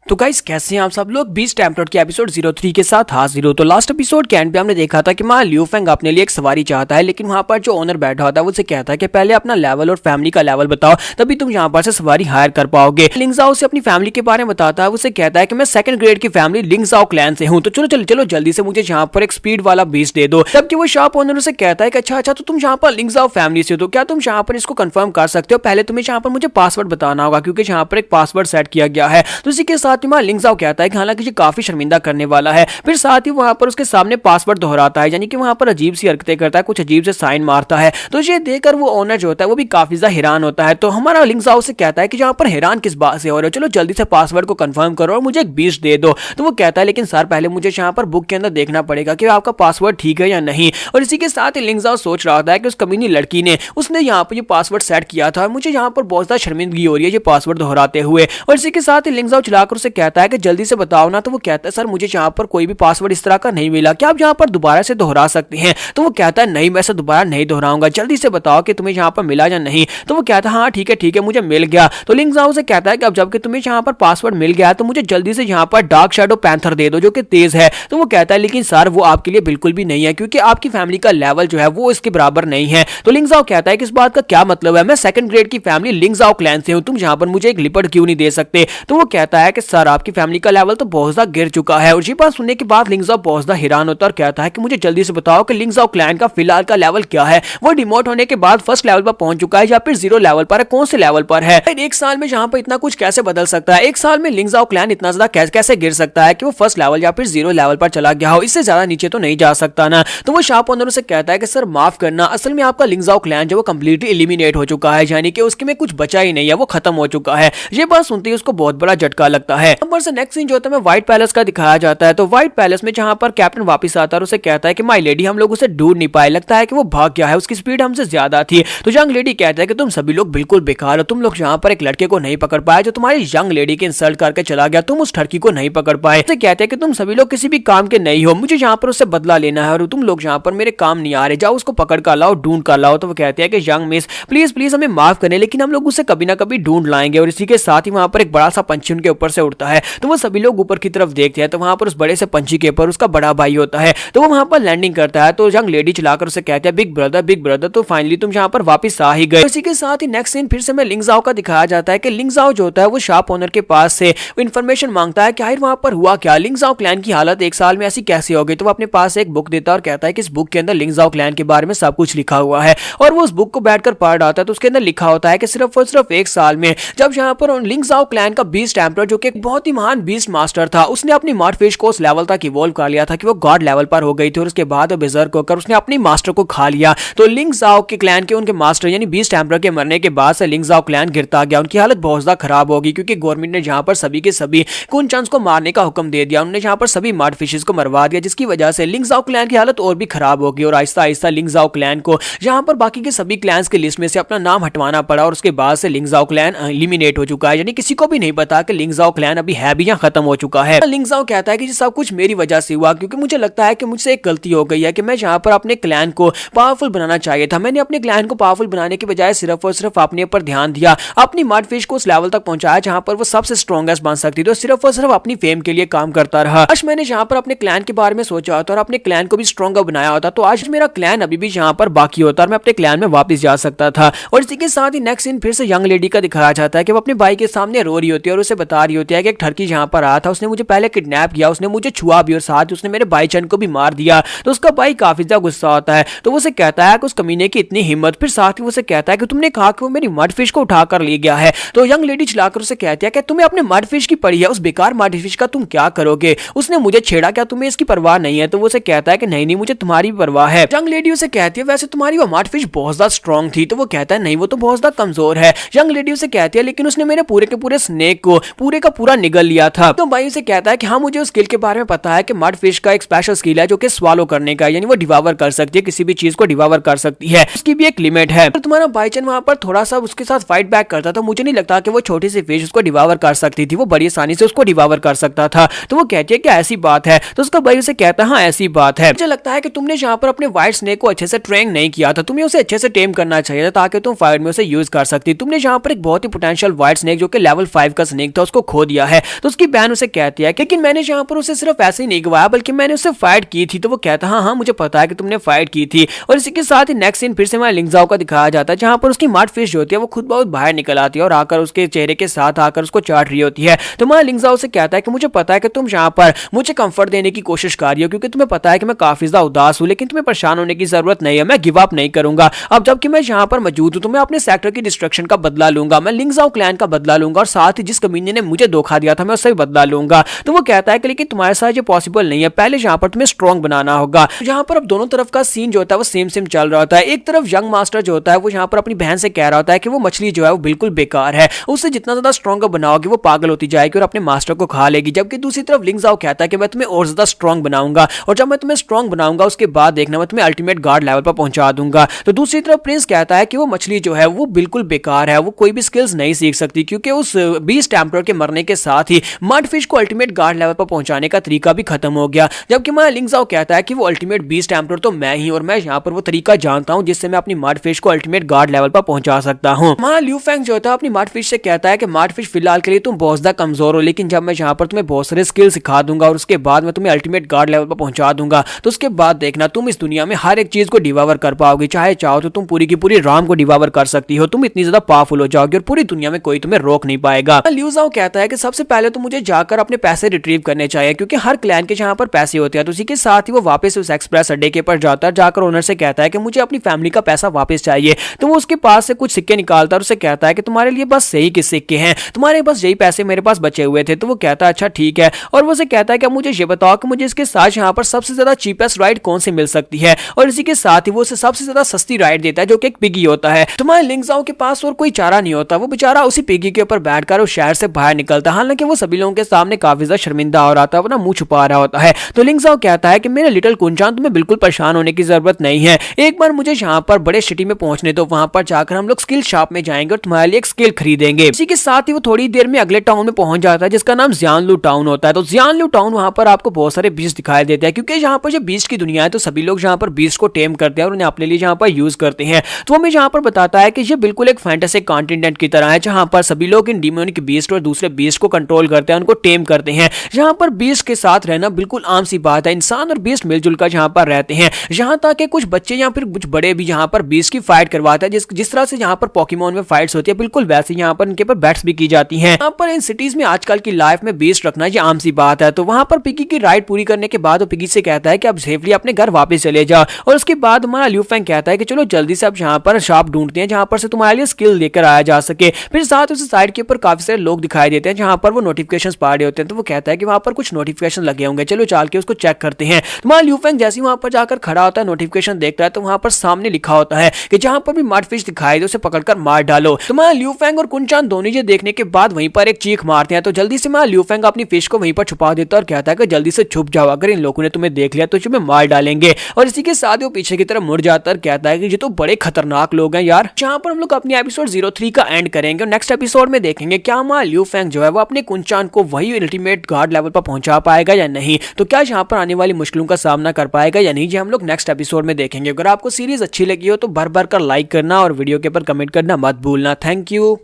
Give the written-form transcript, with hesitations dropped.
तो गाइस कैसे हैं आप सब लोग। बीस्ट टेम्पलेट के एपिसोड 03 के साथ हाजिर हो। तो लास्ट एपिसोड के एंड पे हमने देखा था कि वहाँ लियू फेंग अपने लिए एक सवारी चाहता है, लेकिन वहाँ पर जो ओनर बैठा होता है वो उसे कहता है कि पहले अपना लेवल और फैमिली का लेवल बताओ, तभी तुम यहाँ पर से सवारी हायर कर पाओगे। लिंगजाओ से अपनी फैमिली के बारे में बताता है, उसे कहता है कि मैं सेकंड ग्रेड की फैमिली लिंगजाओ क्लैन से हूँ, तो चलो जल्दी से मुझे यहाँ पर एक स्पीड वाला बीस्ट दे दो। जबकि वो शॉप ओनर उसे कहता है कि अच्छा तो तुम यहाँ पर लिंगजाओ फैमिली से हो, तो क्या तुम यहाँ पर इसको कंफर्म कर सकते हो, पहले तुम्हें यहाँ पर मुझे पासवर्ड बताना होगा क्योंकि यहाँ पर एक पासवर्ड सेट किया गया है। तो इसी के साथ ही लिंगजाओ कहता है कि हालांकि ये काफी शर्मिंदा करने वाला है। फिर साथ ही वहां पर उसके सामने पासवर्ड दोहराता है, यानी कि वहां पर अजीब सी हरकतें करता है, कुछ अजीब से साइन मारता है। तो ये देखकर वो ओनर जो होता है वो भी काफी ज्यादा हैरान होता है। तो हमारा लिंगजाओ से कहता है कि यहाँ पर हैरान किस बात से हो रहे हो, चलो जल्दी से पासवर्ड को कंफर्म करो और मुझे एक बीस्ट दे दो। तो वो कहता है लेकिन सर पहले मुझे यहाँ पर बुक के अंदर देखना पड़ेगा कि आपका पासवर्ड ठीक है या नहीं। और इसी के साथ ही लिंगजाओ सोच रहा होता है कि उस कमीनी लड़की ने उसने यहाँ पर ये पासवर्ड सेट किया था, मुझे यहाँ पर बहुत ज्यादा शर्मिंदगी हो रही है ये पासवर्ड दोहराते हुए। और इसी के साथ ही लिंगजाओ चलाकर उसे कहता है कि जल्दी से बताओ ना। तो वो कहता है सर मुझे यहाँ पर कोई भी पासवर्ड इस तरह का नहीं मिला, क्या आप यहाँ पर दोबारा से दोहरा सकते हैं। तो वो कहता है नहीं मैं ऐसा दोबारा नहीं दोहराऊंगा, जल्दी से बताओ कि तुम्हें यहाँ पर मिला या नहीं। तो वो कहता है हाँ ठीक है मुझे मिल गया। तो लिंगजाओ से कहता है कि अब जबकि तुम्हें यहाँ पर पासवर्ड मिल गया तो मुझे जल्दी से यहाँ पर डार्क शैडो पैंथर दे दो जो कि तेज है। तो वो कहता है लेकिन सर वो आपके लिए बिल्कुल भी नहीं है क्योंकि आपकी फैमिली का लेवल जो है वो इसके बराबर नहीं है। तो लिंगजाओ कहता है कि इस बात का क्या मतलब है, मैं सेकंड ग्रेड की फैमिली लिंगजाओ क्लैन से हूँ, तुम यहाँ पर मुझे एक लिपर्ड क्यों नहीं दे सकते। तो वो कहता है कि सर आपकी फैमिली का लेवल तो बहुत ज्यादा गिर चुका है। और ये बात सुनने के बाद लिंगजाओ बहुत ज्यादा हैरान होता है और कहता है कि मुझे जल्दी से बताओ कि लिंगजाओ क्लैन का फिलहाल का लेवल क्या है, वो डिमोट होने के बाद फर्स्ट लेवल पर पहुंच चुका है या फिर 0 लेवल पर है, कौन से लेवल पर है। एक साल में यहाँ पर इतना कुछ कैसे बदल सकता है, एक साल में लिंगजाओ क्लैन इतना ज्यादा कैसे गिर सकता है कि वो फर्स्ट लेवल या फिर 0 लेवल पर चला गया हो, इससे ज्यादा नीचे तो नहीं जा सकता ना। तो वो शॉप ओनर से कहता है कि सर माफ करना, असल में आपका लिंगजाओ क्लैन जो वो कंप्लीटली एलिमिनेट हो चुका है, यानी कि उसके में कुछ बचा ही नहीं है, वो खत्म हो चुका है। ये बात सुनते ही उसको बहुत बड़ा झटका लगता है। नंबर से नेक्स्ट सीन जो होता है व्हाइट पैलेस का दिखाया जाता है। तो व्हाइट पैलेस में जहां पर कैप्टन वापस आता है और उसे कहता है कि माय लेडी हम लोग उसे ढूंढ नहीं पाए, लगता है कि वो भाग गया है, उसकी स्पीड हमसे ज्यादा थी। तो यंग लेडी कहता है कि तुम सभी लोग बिल्कुल बेकार हो, तुम लोग यहाँ पर एक लड़के को नहीं पकड़ पाए जो तुम्हारी यंग लेडी के इंसल्ट करके चला गया, तुम उस ठरकी को नहीं पकड़ पाए। उसे कहते हैं कि तुम सभी लोग किसी भी काम के नहीं हो, मुझे यहाँ पर उससे बदला लेना है और तुम लोग यहाँ पर मेरे काम नहीं आ रहे, जाओ उसको पकड़ कर लाओ, ढूंढ कर लाओ। तो वो कहते हैं कि यंग मिस प्लीज हमें माफ करें, लेकिन हम लोग उसे कभी ना कभी ढूंढ लाएंगे। और इसी के साथ ही वहां पर एक बड़ा सा पंछी उनके ऊपर से उड़ता है। तो वो सभी लोग ऊपर की तरफ देखते हैं, तो वहां पर उस बड़े से पंछी के ऊपर उसका बड़ा भाई होता है। तो वो वहां पर लैंडिंग करता है। तो यंग लेडी चलाकर उसे कहते हैं बिग ब्रदर, तो फाइनली तुम यहाँ पर वापस आ ही गए। इसी के साथ ही नेक्स्ट सीन फिर से लिंगजाओ का दिखाया जाता है कि लिंगजाओ जो होता है वो शॉप ओनर के पास से इन्फॉर्मेशन मांगता है कि आखिर वहां पर हुआ क्या, लिंगजाओ क्लैन की हालत एक साल में ऐसी कैसे हो गई। तो वो अपने पास एक बुक देता है और कहता है कि इस बुक के अंदर लिंगजाओ क्लैन के बारे में सब कुछ लिखा हुआ है। और वो उस बुक को बैठकर पढ़ रहा था, तो उसके अंदर लिखा होता है कि सिर्फ और सिर्फ एक साल में जब यहाँ पर लिंगजाओ क्लैन का बीस्ट एम्परर जो कि एक बहुत ही महान बीस्ट मास्टर था, उसने अपनी मॉडफिश को उस लेवल तक इवॉल्व कर लिया था कि वो गॉड लेवल पर हो गई थी। और उसके बाद बेजर्क होकर उसने अपनी मास्टर को खा लिया। तो लिंगजाओ के क्लैन के उनके मास्टर यानी बीस्ट एम्परर के मरने के बाद से लिंगजाओ क्लैन गिरता गया, उनकी हालत बहुत ज्यादा खराब होगी क्योंकि गवर्नमेंट ने यहाँ पर सभी के सभी कुनचंस को मारने का हुक्म दे दिया, उन्होंने यहाँ पर सभी मॉडफिशेस को मरवा दिया, जिसकी वजह से लिंगजाओ क्लैन की हालत और भी खराब होगी। और आहिस्ता आहिस्ता लिंगजाओ क्लैन को यहाँ पर बाकी के सभी क्लैंस की लिस्ट में से अपना नाम हटवाना पड़ा। और उसके बाद से लिंगजाओ क्लैन एलिमिनेट हो चुका है, यानी किसी को भी नहीं पता कि लिंगजाओ क्लैन अभी है भी या खत्म हो चुका है। लिंगजाओ कहता है कि सब कुछ मेरी वजह से हुआ क्योंकि मुझे लगता है कि मुझसे एक गलती हो गई है कि मैं यहाँ पर अपने क्लैन को पावरफुल बनाना चाहिए था। मैंने अपने क्लैन को पावरफुल बनाने के बजाय सिर्फ और सिर्फ अपने ऊपर ध्यान दिया, अपनी मॉडफिश को उस लेवल तक पहुंचाया जहां पर वो सबसे स्ट्रॉन्गेस्ट बन सकती थी, तो सिर्फ और सिर्फ अपनी फेम के लिए काम करता रहा। आज मैंने यहाँ पर अपने क्लैन के बारे में सोचा होता और अपने क्लैन को भी स्ट्रॉन्गर बनाया होता, तो आज मेरा क्लैन अभी भी यहाँ पर बाकी होता और मैं अपने क्लैन में वापस जा सकता था। और इसी के साथ ही नेक्स्ट सीन फिर से यंग लेडी का दिखाया जाता है कि वो अपने भाई के सामने रो रही होती है और उसे बता रही होती है कि एक ठरकी यहाँ पर आया था, उसने मुझे पहले किडनैप किया, उसने मुझे छुआ भी और साथ उसने मेरे भाई चंद को भी मार दिया। तो उसका भाई काफी ज्यादा गुस्सा होता है, तो वो उसे कहता है कि उस कमीने की इतनी हिम्मत। फिर साथ ही वो उसे कहता है कि तुमने कहा कि वो मेरी मडफिश को उठा कर ले गया है। तो यंग लेडी चलाकर उसे कहती है कि तुम्हें अपने मडफिश की पड़ी है, उस बेकार मडफिश का तुम क्या करोगे, उसने मुझे छेड़ा, क्या तुम्हें इसकी परवाह नहीं है। तो वो उसे कहता है कि नहीं मुझे तुम्हारी परवाह है। यंग लेडी उसे कहती है वैसे तुम्हारी वो मडफिश बहुत ज्यादा स्ट्रॉन्ग थी। तो वो कहता है नहीं वो तो बहुत ज्यादा कमजोर है। यंग लेडी उसे कहती है लेकिन उसने मेरे पूरे के पूरे स्नेक को पूरे का पूरा निगल लिया था। तो भाई उसे कहता है कि हाँ मुझे उस स्किल के बारे में पता है कि मडफिश का एक स्पेशल स्किल है जो कि स्वालो करने का, यानी वो डिवावर कर सकती है, किसी भी चीज को डिवावर कर सकती है, उसकी भी एक लिमिट है। तो तुम्हारा भाईचंद वहां पर थोड़ा सा उसके साथ फाइट बैक करता था, मुझे नहीं लगता कि वो छोटी सी फिश उसको डिवावर कर सकती थी, वो बड़ी आसानी से उसको डिवावर कर सकता था। तो वो कहती है कि ऐसी बात है। तो उसका भाई उसे कहता है हाँ ऐसी बात है, मुझे लगता है कि तुमने यहाँ पर अपने व्हाइट स्नेक को अच्छे से ट्रेन नहीं किया था, तुम्हें उसे अच्छे से टेम करना चाहिए था ताकि तुम फाइट में उसे यूज कर सकती। तुमने यहाँ पर एक बहुत ही पोटेंशियल व्हाइट स्नेक जो कि लेवल 5 का स्नेक था उसको खो दिया। दिया है। तो उसकी बहन उसे कहती है लेकिन मैंने यहाँ पर उसे सिर्फ ऐसे ही नहीं गवाया बल्कि मैंने उससे फाइट की थी। तो वो कहता है हाँ हाँ मुझे पता है कि तुमने फाइट की थी। और इसी के साथ ही नेक्स्ट सीन फिर से हमारे लिंगजाओ का दिखाया जाता है जहाँ पर उसकी मार्ट फिश जो होती है वो खुद बहुत बाहर निकल आती है और आकर उसके चेहरे के साथ आकर उसको चाट रही होती है। तो हमारा लिंगजाओ से कहता है कि मुझे पता है कि तुम यहाँ पर मुझे कंफर्ट देने की कोशिश कर रही हो क्योंकि तुम्हें पता है कि मैं काफी ज्यादा उदास हूँ, लेकिन तुम्हें परेशान होने की जरूरत नहीं है, मैं गिव अप नहीं करूंगा। अब जबकि मैं यहाँ पर मौजूद हूँ तो मैं अपने सेक्टर की डिस्ट्रक्शन का बदला लूंगा, मैं लिंगजाओ क्लैन का बदला लूंगा और साथ ही जिस कमीने ने मुझे धोखा दिया था मैं उससे भी बदला लूंगा। तो वो कहता है कि लेकिन तुम्हारे साथ ये पॉसिबल नहीं है, पहले यहाँ पर तुम्हें स्ट्रॉन्ग बनाना होगा। यहाँ पर अब दोनों तरफ का सीन जो होता है वो सेम सेम चल रहा होता है। एक तरफ यंग मास्टर जो होता है वो यहाँ पर अपनी बहन से कह रहा होता है कि वो मछली जो है वो बिल्कुल बेकार है, उससे जितना ज्यादा स्ट्रॉन्ग बनाओगे वो पागल होती जाएगी और अपने मास्टर को खा लेगी। जबकि दूसरी तरफ लिंगजाओ कहता है कि मैं तुम्हें और ज्यादा स्ट्रॉन्ग बनाऊंगा और जब मैं तुम्हें स्ट्रॉन्ग बनाऊंगा उसके बाद देखना मैं तुम्हें अल्टीमेट गार्ड लेवल पर पहुंचा दूंगा। तो दूसरी तरफ प्रिंस कहता है कि वो मछली जो है वो बिल्कुल बेकार है, वो कोई भी स्किल्स नहीं सीख सकती क्योंकि उस बीस्ट एम्परर के मरने के साथ ही मड फिश को अल्टीमेट गार्ड लेवल पर पहुंचाने का तरीका भी खत्म हो गया। जबकि मैं लिंगजाओ कहता है कि वो अल्टीमेट बीस्ट एम्परर तो मैं ही और मैं यहाँ पर वो तरीका जानता हूँ जिससे मैं अपनी मड फिश को अल्टीमेट गार्ड लेवल पर पहुंचा सकता हूँ। वहाँ ल्यू फेंग जो था अपनी मड फिश से कहता है कि मड फिश फिलहाल के लिए तुम बहुत ज्यादा कमजोर हो, लेकिन जब मैं यहाँ पर तुम्हें बहुत सारे स्किल सिखा दूंगा और उसके बाद मैं तुम्हें अल्टीमेट गार्ड लेवल पर पहुंचा दूंगा तो उसके बाद देखना तुम इस दुनिया में हर एक चीज को डिवावर कर पाओगे, चाहे चाहो तो तुम पूरी की पूरी राम को डिवावर कर सकती हो, तुम इतनी ज्यादा पावरफुल हो जाओगे और पूरी दुनिया में कोई तुम्हें रोक नहीं पाएगा। ल्यू जाओ कहता है कि सबसे पहले तो मुझे जाकर अपने पैसे रिट्रीव करने चाहिए क्योंकि हर क्लैन के यहाँ पर पैसे होते हैं। तो उसी के साथ ही वो वापस उस एक्सप्रेस अड्डे के पर जाता है, जाकर ओनर से कहता है कि मुझे अपनी फैमिली का पैसा वापस चाहिए। तो वो उसके पास से कुछ सिक्के निकालता है और उसे कहता है कि तुम्हारे लिए बस सही के सिक्के हैं, तुम्हारे बस यही पैसे मेरे पास बचे हुए थे। तो वो कहता है अच्छा ठीक है और वो उसे कहता है कि मुझे ये बताओ कि मुझे इसके साथ यहाँ पर सबसे ज्यादा चीपेस्ट राइड कौन सी मिल सकती है। और इसी के साथ ही वो उसे सबसे ज्यादा सस्ती राइड देता है जो कि एक पिगी होता है। तुम्हारे लिंगजाओ के पास और कोई चारा नहीं होता, वो बेचारा उसी पिगी के ऊपर बैठकर उस शहर से बाहर निकलता है। हालांकि वो सभी लोगों के सामने काफी ज्यादा शर्मिंदा हो रहा था, वो ना मुंह छुपा रहा होता है। तो लिंगजाओ कहता है कि मेरे लिटिल कुंचान तुम्हें बिल्कुल परेशान होने की जरूरत नहीं है, एक बार मुझे यहाँ पर बड़े सिटी में पहुंचने दो, वहां पर जाकर हम लोग स्किल शॉप में जाएंगे और तुम्हारे लिए एक स्किल खरीदेंगे। इसी के साथ ही वो थोड़ी देर में अगले टाउन में पहुंच जाता है जिसका नाम जियानलू टाउन होता है। तो जियानलू टाउन वहां पर आपको बहुत सारे बीस्ट दिखाई देते हैं क्योंकि यहाँ पर जो बीस्ट की दुनिया है तो सभी लोग यहाँ पर बीस्ट को टेम करते हैं और उन्हें अपने लिए यहाँ पर यूज करते हैं। तो हमें यहाँ पर बताता है कि ये बिल्कुल एक फैंटेसी कॉन्टिनेंट की तरह है जहाँ पर सभी लोग इन डिमोनिक बीस्ट और दूसरे बीस्ट को कंट्रोल करते हैं, उनको टेम करते हैं। यहाँ पर बीस्ट के साथ रहना बिल्कुल आम सी बात है, इंसान और बीस्ट मिलजुल कर यहाँ पर रहते हैं। यहाँ तक कि कुछ बच्चे या फिर कुछ बड़े भी यहाँ पर बीस्ट की फाइट करवाते हैं, जिस तरह से यहाँ पर पोकेमोन में फाइट्स होती है बिल्कुल वैसे यहाँ पर इनके पर बैट्स भी की जाती हैं। यहाँ पर इन सिटीज में आजकल की लाइफ में बीस्ट रखना ये आम सी बात है। तो वहाँ पर पिगी की राइड पूरी करने के बाद वो पिगी से कहता है कि अब सेफली अपने घर वापस चले जाओ। और उसके बाद हमारा ल्यू फेंग कहता है कि चलो जल्दी से अब यहाँ पर शॉप ढूंढते हैं जहाँ पर से तुम्हारे लिए स्किल लेकर आया जा सके। फिर साथ उस साइड के ऊपर काफी सारे लोग दिखाई देते हैं जहाँ पर वो नोटिफिकेशंस पा रहे होते हैं। तो वो कहता है कि वहाँ पर कुछ नोटिफिकेशन लगे होंगे, चलो चल के उसको चेक करते हैं। हमारा ल्यू फेंग जैसे वहाँ पर जाकर खड़ा होता है नोटिफिकेशन देखता है तो वहाँ पर सामने लिखा होता है कि जहाँ पर भी मड फिश दिखाई दे उसे पकड़कर मार डालो। तो हमारा ल्यू फेंग और कुंचान दोनों ये देखने के बाद वहीं पर एक चीख मारते हैं। तो जल्दी से हमारा ल्यू फेंग अपनी फिश को वहीं पर छुपा देता है और कहता है कि जल्दी से छुप जाओ, अगर इन लोगों ने तुम्हें देख लिया तो तुम्हें मार डालेंगे। और इसी के साथ वो पीछे की तरफ मुड़ जाता है, कहता है कि ये तो बड़े खतरनाक लोग हैं यार। जहाँ पर हम लोग अपने एपिसोड 03 का एंड करेंगे और नेक्स्ट एपिसोड में देखेंगे क्या हमारा ल्यू फेंग जो है वो अपने कुंचान को वही अल्टीमेट गार्ड लेवल पर पहुंचा पाएगा या नहीं, तो क्या यहाँ पर आने वाली मुश्किलों का सामना कर पाएगा या नहीं, ये हम लोग नेक्स्ट एपिसोड में देखेंगे। अगर आपको सीरीज अच्छी लगी हो तो भर भर कर लाइक करना और वीडियो के ऊपर कमेंट करना मत भूलना। Thank you.